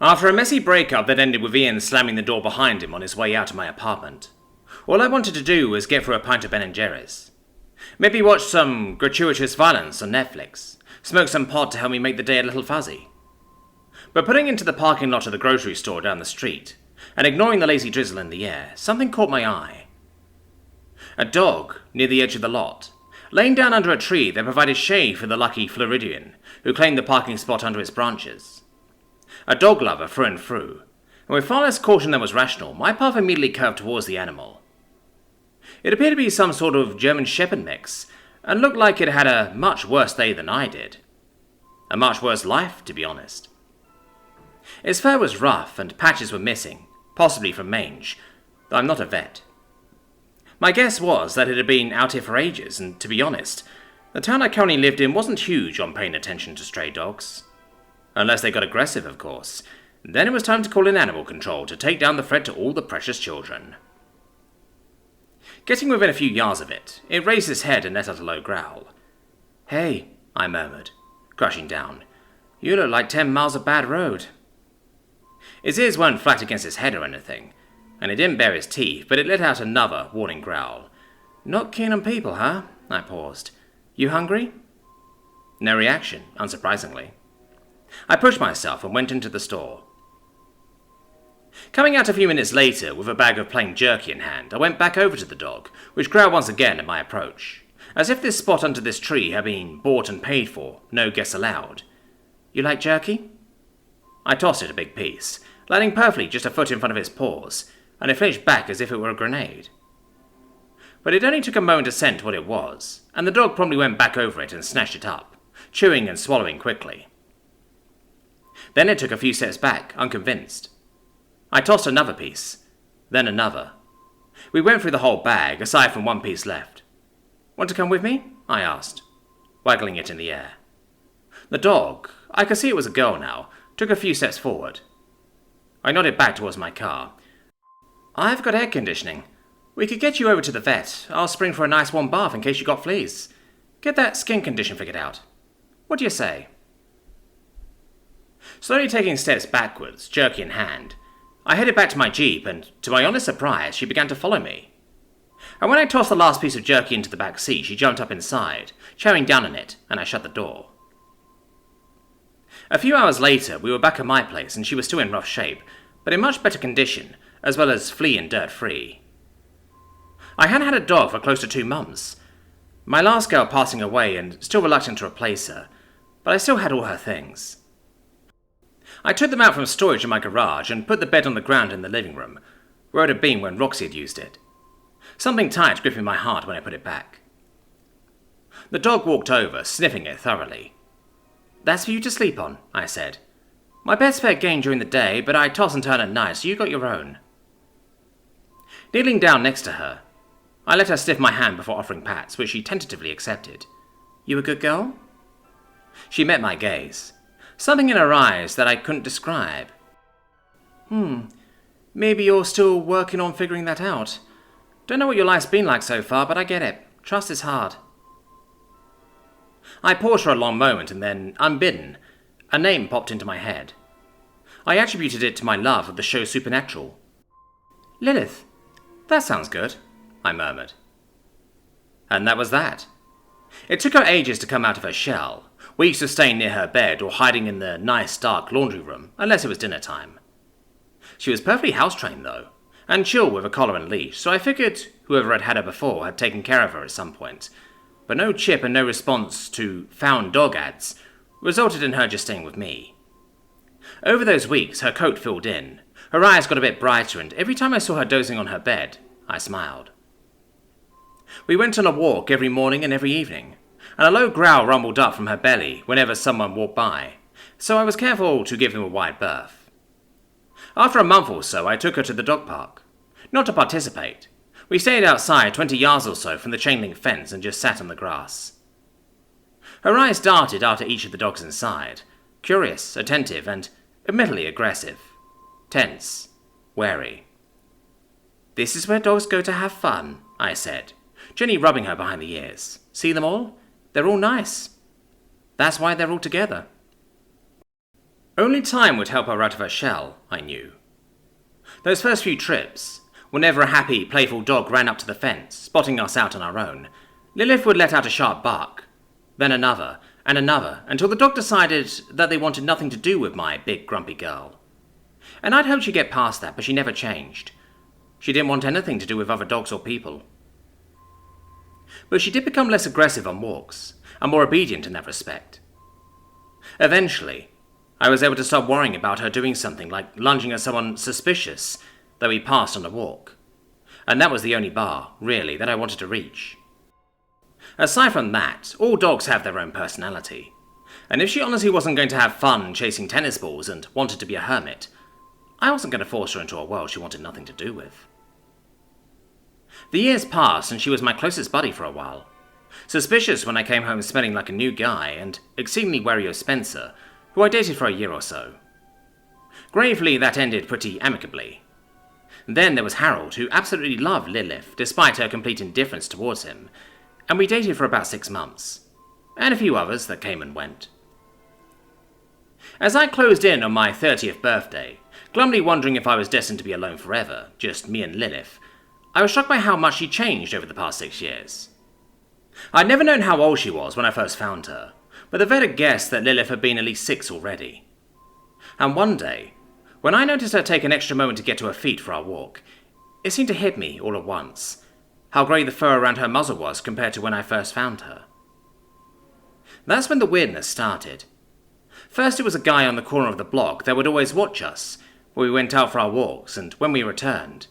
After a messy breakup that ended with Ian slamming the door behind him on his way out of my apartment, all I wanted to do was get through a pint of Ben & Jerry's. Maybe watch some gratuitous violence on Netflix, smoke some pot to help me make the day a little fuzzy. But putting into the parking lot of the grocery store down the street, and ignoring the lazy drizzle in the air, something caught my eye. A dog near the edge of the lot, laying down under a tree that provided shade for the lucky Floridian who claimed the parking spot under its branches. A dog lover through and through, and with far less caution than was rational, my path immediately curved towards the animal. It appeared to be some sort of German Shepherd mix, and looked like it had a much worse day than I did. A much worse life, to be honest. Its fur was rough, and patches were missing, possibly from mange, though I'm not a vet. My guess was that it had been out here for ages, and to be honest, the town I currently lived in wasn't huge on paying attention to stray dogs. Unless they got aggressive, of course. Then it was time to call in animal control to take down the threat to all the precious children. Getting within a few yards of it, it raised its head and let out a low growl. "Hey," I murmured, crouching down. "You look like 10 miles of bad road." Its ears weren't flat against its head or anything, and it didn't bare its teeth, but it let out another warning growl. "Not keen on people, huh?" I paused. "You hungry?" No reaction, unsurprisingly. I pushed myself and went into the store. Coming out a few minutes later with a bag of plain jerky in hand, I went back over to the dog, which growled once again at my approach, as if this spot under this tree had been bought and paid for, no guests allowed. "You like jerky?" I tossed it a big piece, landing perfectly just a foot in front of its paws, and it flinched back as if it were a grenade. But it only took a moment to scent what it was, and the dog promptly went back over it and snatched it up, chewing and swallowing quickly. Then it took a few steps back, unconvinced. I tossed another piece, then another. We went through the whole bag, aside from one piece left. "Want to come with me?" I asked, waggling it in the air. The dog, I could see it was a girl now, took a few steps forward. I nodded back towards my car. "I've got air conditioning. We could get you over to the vet. I'll spring for a nice warm bath in case you got fleas. Get that skin condition figured out. What do you say?" Slowly taking steps backwards, jerky in hand, I headed back to my Jeep, and to my honest surprise, she began to follow me. And when I tossed the last piece of jerky into the back seat, she jumped up inside, chowing down on it, and I shut the door. A few hours later, we were back at my place, and she was still in rough shape, but in much better condition, as well as flea and dirt-free. I hadn't had a dog for close to 2 months. My last girl passing away, and still reluctant to replace her, but I still had all her things. I took them out from storage in my garage and put the bed on the ground in the living room, where it had been when Roxy had used it. Something tight gripping my heart when I put it back. The dog walked over, sniffing it thoroughly. "That's for you to sleep on," I said. "My bed's fair game during the day, but I toss and turn at night, so you got your own." Kneeling down next to her, I let her sniff my hand before offering pats, which she tentatively accepted. "You a good girl?" She met my gaze. Something in her eyes that I couldn't describe. Maybe you're still working on figuring that out. Don't know what your life's been like so far, but I get it. Trust is hard." I paused for a long moment and then, unbidden, a name popped into my head. I attributed it to my love of the show Supernatural. "Lilith. That sounds good," I murmured. And that was that. It took her ages to come out of her shell, weeks of staying near her bed or hiding in the nice dark laundry room, unless it was dinner time. She was perfectly house-trained, though, and chill with a collar and leash, so I figured whoever had had her before had taken care of her at some point. But no chip and no response to found dog ads resulted in her just staying with me. Over those weeks, her coat filled in, her eyes got a bit brighter, and every time I saw her dozing on her bed, I smiled. We went on a walk every morning and every evening, and a low growl rumbled up from her belly whenever someone walked by, so I was careful to give him a wide berth. After a month or so, I took her to the dog park. Not to participate. We stayed outside 20 yards or so from the chain-link fence and just sat on the grass. Her eyes darted after each of the dogs inside, curious, attentive, and admittedly aggressive. Tense, wary. "This is where dogs go to have fun," I said, gently rubbing her behind the ears. "See them all? They're all nice. That's why they're all together." Only time would help her out of her shell, I knew. Those first few trips, whenever a happy, playful dog ran up to the fence, spotting us out on our own, Lilith would let out a sharp bark, then another, and another, until the dog decided that they wanted nothing to do with my big grumpy girl. And I'd hoped she'd get past that, but she never changed. She didn't want anything to do with other dogs or people. But she did become less aggressive on walks, and more obedient in that respect. Eventually, I was able to stop worrying about her doing something like lunging at someone suspicious that we passed on a walk. And that was the only bar, really, that I wanted to reach. Aside from that, all dogs have their own personality. And if she honestly wasn't going to have fun chasing tennis balls and wanted to be a hermit, I wasn't going to force her into a world she wanted nothing to do with. The years passed and she was my closest buddy for a while. Suspicious when I came home smelling like a new guy, and exceedingly wary of Spencer, who I dated for a year or so. Gravely, that ended pretty amicably. Then there was Harold, who absolutely loved Lilith, despite her complete indifference towards him, and we dated for about 6 months, and a few others that came and went. As I closed in on my 30th birthday, glumly wondering if I was destined to be alone forever, just me and Lilith, I was struck by how much she changed over the past 6 years. I'd never known how old she was when I first found her, but the vet had guessed that Lilith had been at least 6 already. And one day, when I noticed her take an extra moment to get to her feet for our walk, it seemed to hit me all at once how grey the fur around her muzzle was compared to when I first found her. That's when the weirdness started. First it was a guy on the corner of the block that would always watch us when we went out for our walks and when we returned.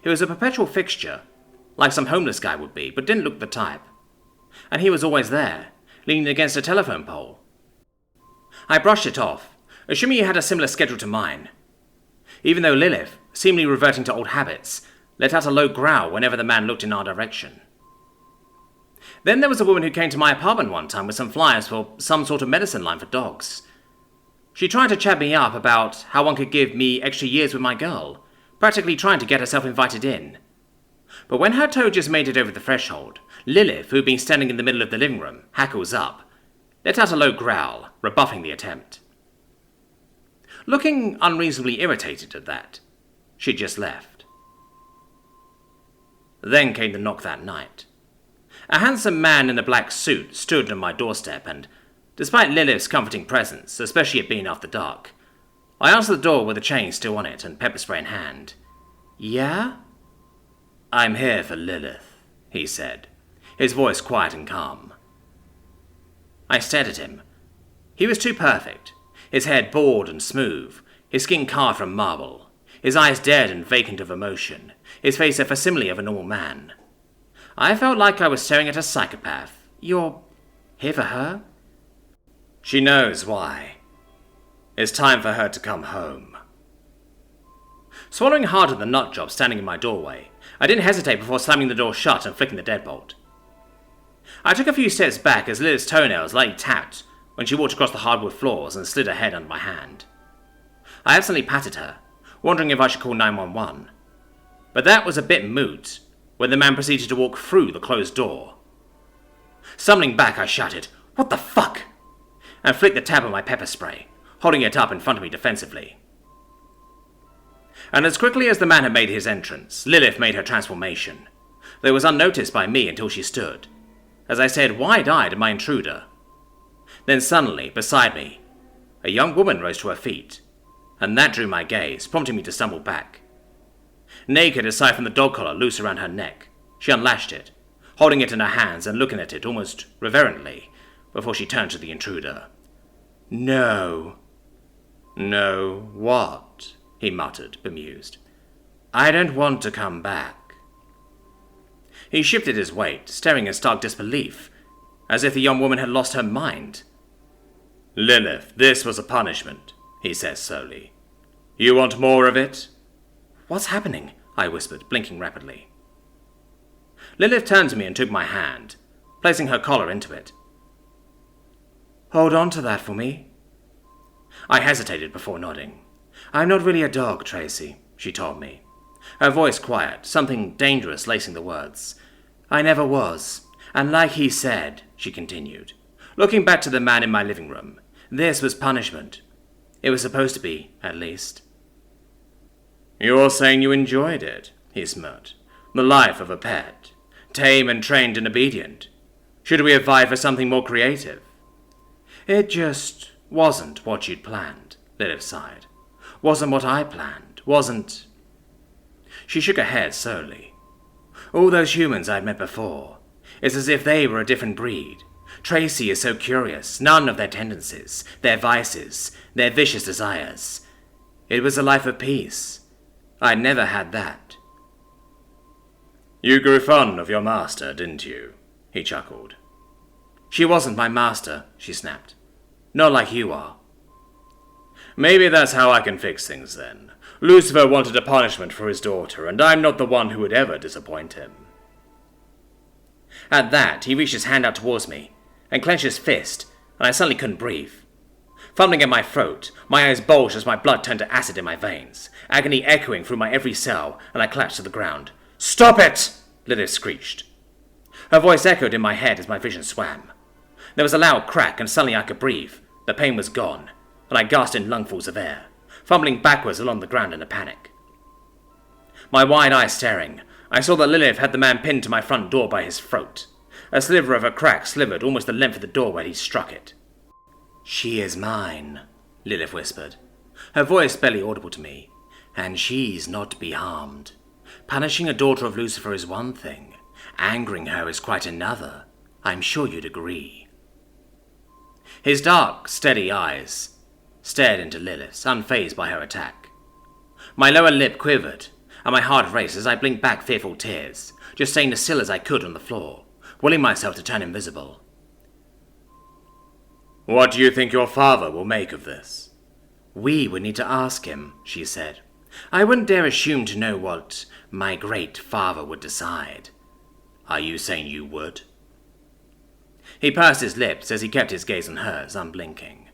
He was a perpetual fixture, like some homeless guy would be, but didn't look the type. And he was always there, leaning against a telephone pole. I brushed it off, assuming he had a similar schedule to mine, even though Lilith, seemingly reverting to old habits, let out a low growl whenever the man looked in our direction. Then there was a woman who came to my apartment one time with some flyers for some sort of medicine line for dogs. She tried to chat me up about how one could give me extra years with my girl, practically trying to get herself invited in. But when her toe just made it over the threshold, Lilith, who'd been standing in the middle of the living room, hackles up, let out a low growl, rebuffing the attempt. Looking unreasonably irritated at that, she just left. Then came the knock that night. A handsome man in a black suit stood on my doorstep and, despite Lilith's comforting presence, especially it being after dark, I answered the door with a chain still on it and pepper spray in hand. "Yeah?" "I'm here for Lilith," he said, his voice quiet and calm. I stared at him. He was too perfect, his head bald and smooth, his skin carved from marble, his eyes dead and vacant of emotion, his face a facsimile of a normal man. I felt like I was staring at a psychopath. "You're here for her?" "She knows why. It's time for her to come home." Swallowing hard at the nut job standing in my doorway, I didn't hesitate before slamming the door shut and flicking the deadbolt. I took a few steps back as Lilith's toenails lightly tapped when she walked across the hardwood floors and slid her head under my hand. I absently patted her, wondering if I should call 911. But that was a bit moot when the man proceeded to walk through the closed door. Stumbling back, I shouted, "What the fuck?" and flicked the tab on my pepper spray, holding it up in front of me defensively. And as quickly as the man had made his entrance, Lilith made her transformation, though it was unnoticed by me until she stood, as I stared wide-eyed at my intruder. Then suddenly, beside me, a young woman rose to her feet, and that drew my gaze, prompting me to stumble back. Naked aside from the dog collar loose around her neck, she unlashed it, holding it in her hands and looking at it almost reverently, before she turned to the intruder. "No." "No, what?" he muttered, bemused. "I don't want to come back." He shifted his weight, staring in stark disbelief, as if the young woman had lost her mind. "Lilith, this was a punishment," he says slowly. "You want more of it?" "What's happening?" I whispered, blinking rapidly. Lilith turned to me and took my hand, placing her collar into it. "Hold on to that for me." I hesitated before nodding. "I'm not really a dog, Tracy," she told me, her voice quiet, something dangerous lacing the words. "I never was, and like he said," she continued, looking back to the man in my living room, "this was punishment. It was supposed to be, at least. You're saying you enjoyed it, he smirked. The life of a pet. Tame and trained and obedient. Should we have vied for something more creative? It just wasn't what you'd planned, Lilith sighed. Wasn't what I planned. Wasn't... She shook her head slowly. All those humans I'd met before, it's as if they were a different breed. Tracy is so curious, none of their tendencies, their vices, their vicious desires. It was a life of peace. I'd never had that. You grew fond of your master, didn't you? He chuckled. She wasn't my master, she snapped. Not like you are. Maybe that's how I can fix things then. Lucifer wanted a punishment for his daughter, and I'm not the one who would ever disappoint him. At that, he reached his hand out towards me, and clenched his fist, and I suddenly couldn't breathe. Fumbling at my throat, my eyes bulged as my blood turned to acid in my veins, agony echoing through my every cell, and I collapsed to the ground. "Stop it!" Lilith screeched. Her voice echoed in my head as my vision swam. There was a loud crack, and suddenly I could breathe. The pain was gone, and I gasped in lungfuls of air, fumbling backwards along the ground in a panic. My wide eyes staring, I saw that Lilith had the man pinned to my front door by his throat. A sliver of a crack slivered almost the length of the door where he struck it. "She is mine," Lilith whispered, her voice barely audible to me, "and she's not to be harmed. Punishing a daughter of Lucifer is one thing, angering her is quite another. I'm sure you'd agree." His dark, steady eyes stared into Lilith's, unfazed by her attack. My lower lip quivered, and my heart raced as I blinked back fearful tears, just staying as still as I could on the floor, willing myself to turn invisible. "What do you think your father will make of this?" "We would need to ask him," she said. "I wouldn't dare assume to know what my great father would decide." "Are you saying you would?" He pursed his lips as he kept his gaze on hers, unblinking.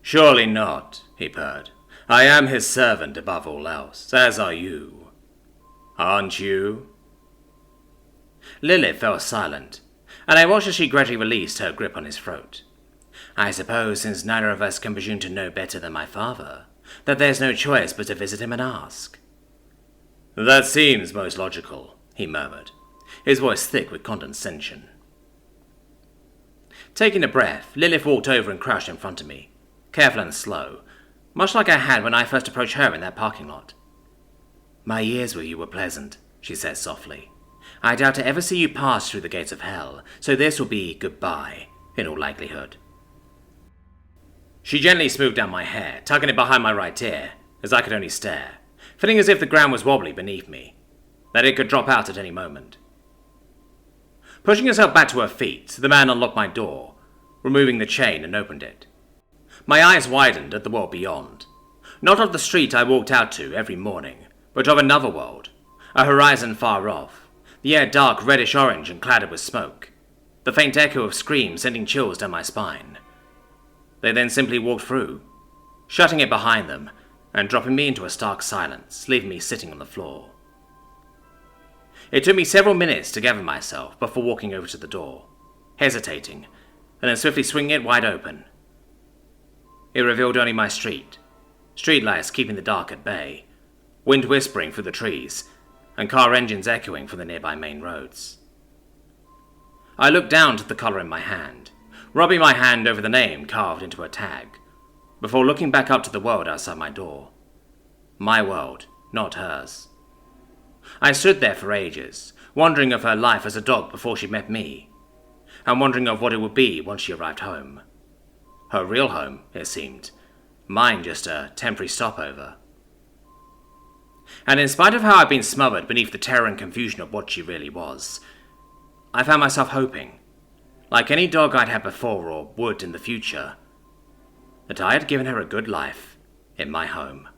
"Surely not," he purred. "I am his servant above all else, as are you. Aren't you?" Lilith fell silent, and I watched as she gradually released her grip on his throat. I suppose, since neither of us can presume to know better than my father, that there's no choice but to visit him and ask. "That seems most logical," he murmured, his voice thick with condescension. Taking a breath, Lilith walked over and crouched in front of me, careful and slow, much like I had when I first approached her in that parking lot. "My years with you were pleasant," she said softly. "I doubt to ever see you pass through the gates of hell, so this will be goodbye, in all likelihood." She gently smoothed down my hair, tugging it behind my right ear, as I could only stare, feeling as if the ground was wobbly beneath me, that it could drop out at any moment. Pushing herself back to her feet, the man unlocked my door, removing the chain and opened it. My eyes widened at the world beyond, not of the street I walked out to every morning, but of another world, a horizon far off, the air dark reddish-orange and clouded with smoke, the faint echo of screams sending chills down my spine. They then simply walked through, shutting it behind them, and dropping me into a stark silence, leaving me sitting on the floor. It took me several minutes to gather myself before walking over to the door, hesitating, and then swiftly swinging it wide open. It revealed only my streetlights keeping the dark at bay, wind whispering through the trees, and car engines echoing from the nearby main roads. I looked down to the collar in my hand, rubbing my hand over the name carved into a tag, before looking back up to the world outside my door. My world, not hers. I stood there for ages, wondering of her life as a dog before she met me, and wondering of what it would be once she arrived home. Her real home, it seemed. Mine just a temporary stopover. And in spite of how I'd been smothered beneath the terror and confusion of what she really was, I found myself hoping, like any dog I'd had before or would in the future, that I had given her a good life in my home.